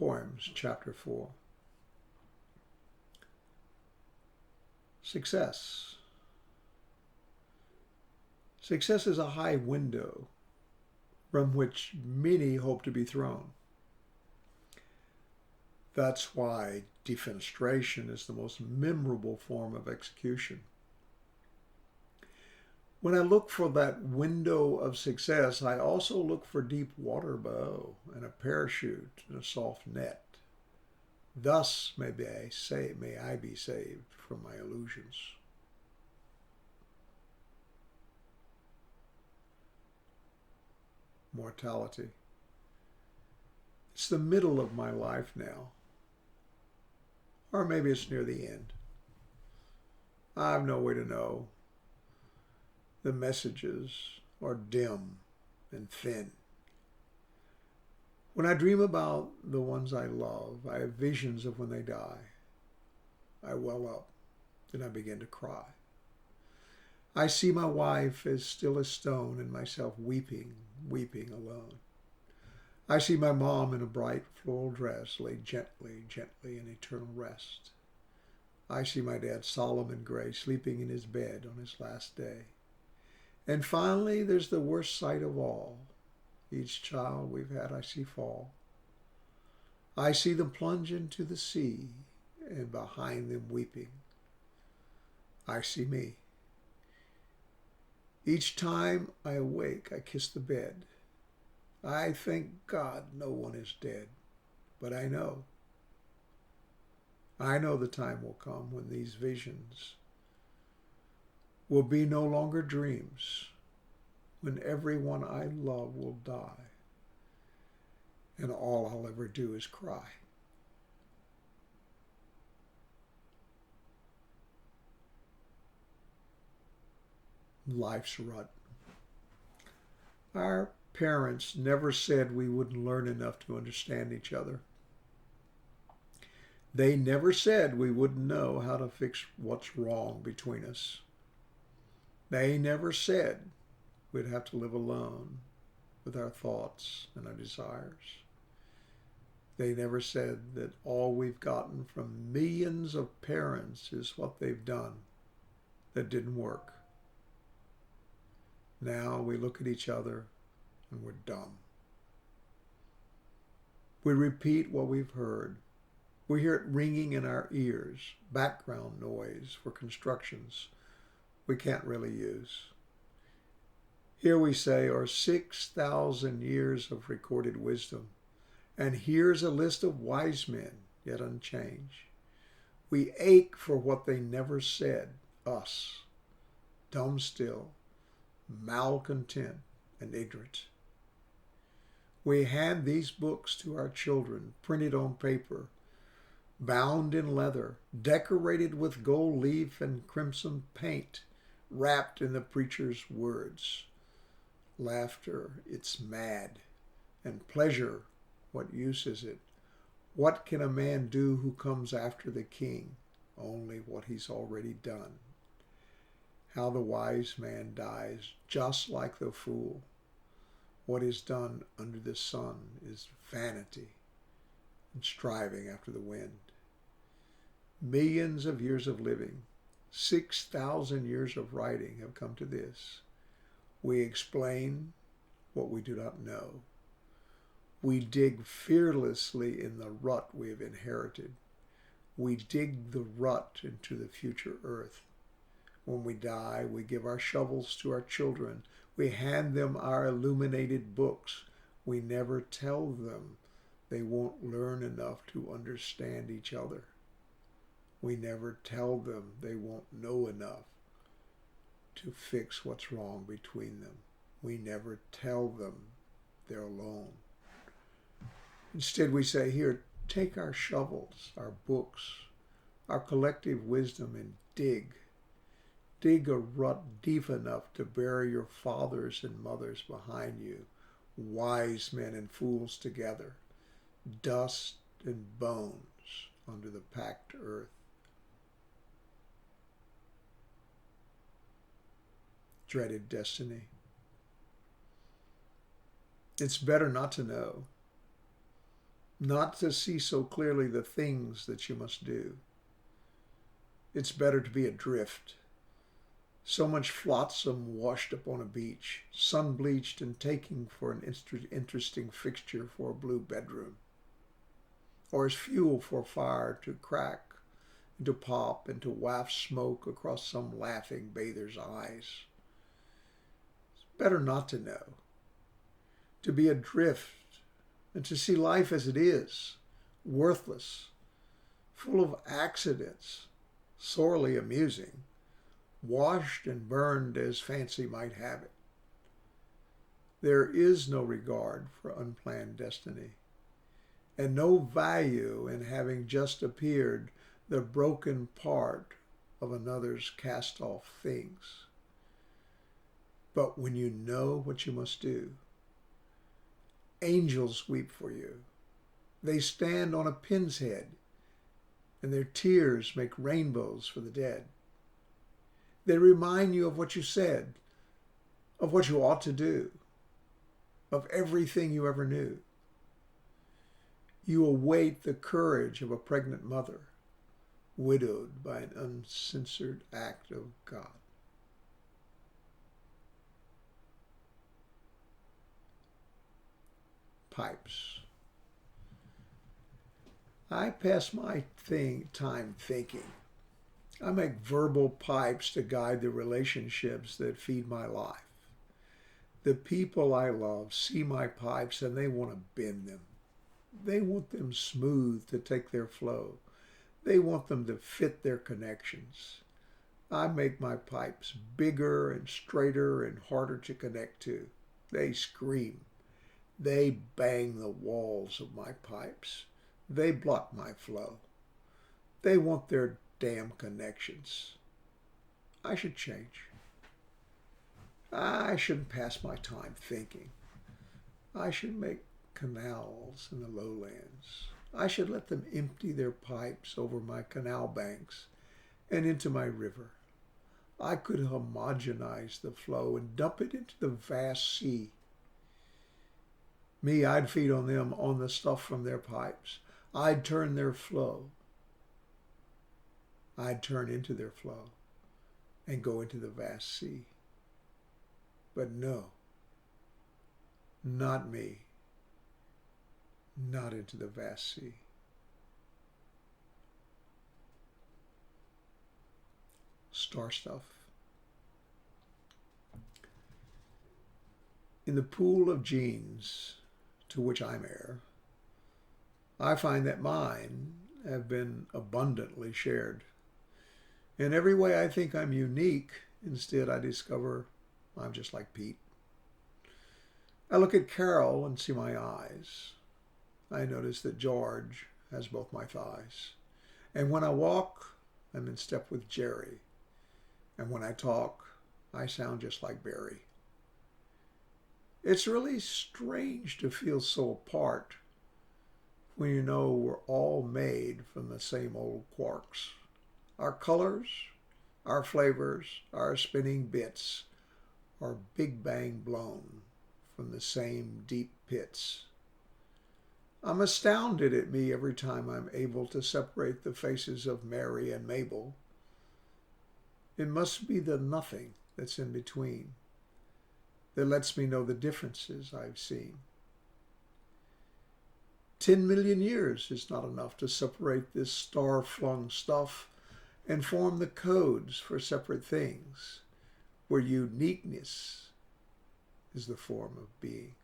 Poems, Chapter 4. Success. Success is a high window from which many hope to be thrown. That's why defenestration is the most memorable form of execution. When I look for that window of success, I also look for deep water below and a parachute and a soft net. Thus may I be saved from my illusions. Mortality. It's the middle of my life now. Or maybe it's near the end. I have no way to know. The messages are dim and thin. When I dream about the ones I love, I have visions of when they die. I well up, and I begin to cry. I see my wife as still as stone and myself weeping alone. I see my mom in a bright floral dress lay gently in eternal rest. I see my dad solemn and gray sleeping in his bed on his last day. And finally, there's the worst sight of all. Each child we've had I see fall. I see them plunge into the sea, and behind them weeping, I see me. Each time I awake, I kiss the bed. I thank God no one is dead, but I know the time will come when these visions will be no longer dreams, when everyone I love will die, and all I'll ever do is cry. Life's rut. Our parents never said we wouldn't learn enough to understand each other. They never said we wouldn't know how to fix what's wrong between us. They never said we'd have to live alone with our thoughts and our desires. They never said that all we've gotten from millions of parents is what they've done that didn't work. Now we look at each other and we're dumb. We repeat what we've heard. We hear it ringing in our ears, background noise for constructions we can't really use. Here we say are 6,000 years of recorded wisdom, and here's a list of wise men yet unchanged. We ache for what they never said, us, dumb still, malcontent and ignorant. We hand these books to our children, printed on paper, bound in leather, decorated with gold leaf and crimson paint, wrapped in the preacher's words. Laughter, it's mad, and pleasure, what use is it? What can a man do who comes after the king? Only what he's already done. How the wise man dies just like the fool. What is done under the sun is vanity and striving after the wind. Millions of years of living, 6,000 years of writing have come to this. We explain what we do not know. We dig fearlessly in the rut we have inherited. We dig the rut into the future earth. When we die, we give our shovels to our children. We hand them our illuminated books. We never tell them they won't learn enough to understand each other. We never tell them they won't know enough to fix what's wrong between them. We never tell them they're alone. Instead, we say, here, take our shovels, our books, our collective wisdom, and dig. Dig a rut deep enough to bury your fathers and mothers behind you, wise men and fools together, dust and bones under the packed earth. Dreaded destiny. It's better not to know. not to see so clearly the things that you must do. It's better to be adrift. So much flotsam washed up on a beach, sun-bleached and taking for an interesting fixture for a blue bedroom, or as fuel for a fire to crack, and to pop, and to waft smoke across some laughing bather's eyes. It's better not to know, to be adrift, and to see life as it is, worthless, full of accidents, sorely amusing, washed and burned as fancy might have it. There is no regard for unplanned destiny, and no value in having just appeared the broken part of another's cast-off things. But when you know what you must do, angels weep for you. They stand on a pin's head, and their tears make rainbows for the dead. They remind you of what you said, of what you ought to do, of everything you ever knew. You await the courage of a pregnant mother, widowed by an uncensored act of God. Pipes. I pass my time thinking. I make verbal pipes to guide the relationships that feed my life. The people I love see my pipes and they want to bend them. They want them smooth to take their flow. They want them to fit their connections. I make my pipes bigger and straighter and harder to connect to. They scream. They bang the walls of my pipes. They block my flow. They want their damn connections. I should change. I shouldn't pass my time thinking. I should make canals in the lowlands. I should let them empty their pipes over my canal banks and into my river. I could homogenize the flow and dump it into the vast sea. Me, I'd feed on them on the stuff from their pipes. I'd turn their flow. I'd turn into their flow and go into the vast sea. But no, not me. Not into the vast sea. Star stuff. In the pool of genes to which I'm heir, I find that mine have been abundantly shared. In every way I think I'm unique, instead I discover I'm just like Pete. I look at Carol and see my eyes. I notice that George has both my thighs. And when I walk, I'm in step with Jerry. And when I talk, I sound just like Barry. It's really strange to feel so apart when you know we're all made from the same old quarks. Our colors, our flavors, our spinning bits are big bang blown from the same deep pits. I'm astounded at me every time I'm able to separate the faces of Mary and Mabel. It must be the nothing that's in between that lets me know the differences I've seen. 10 million years is not enough to separate this star-flung stuff and form the codes for separate things, where uniqueness is the form of being.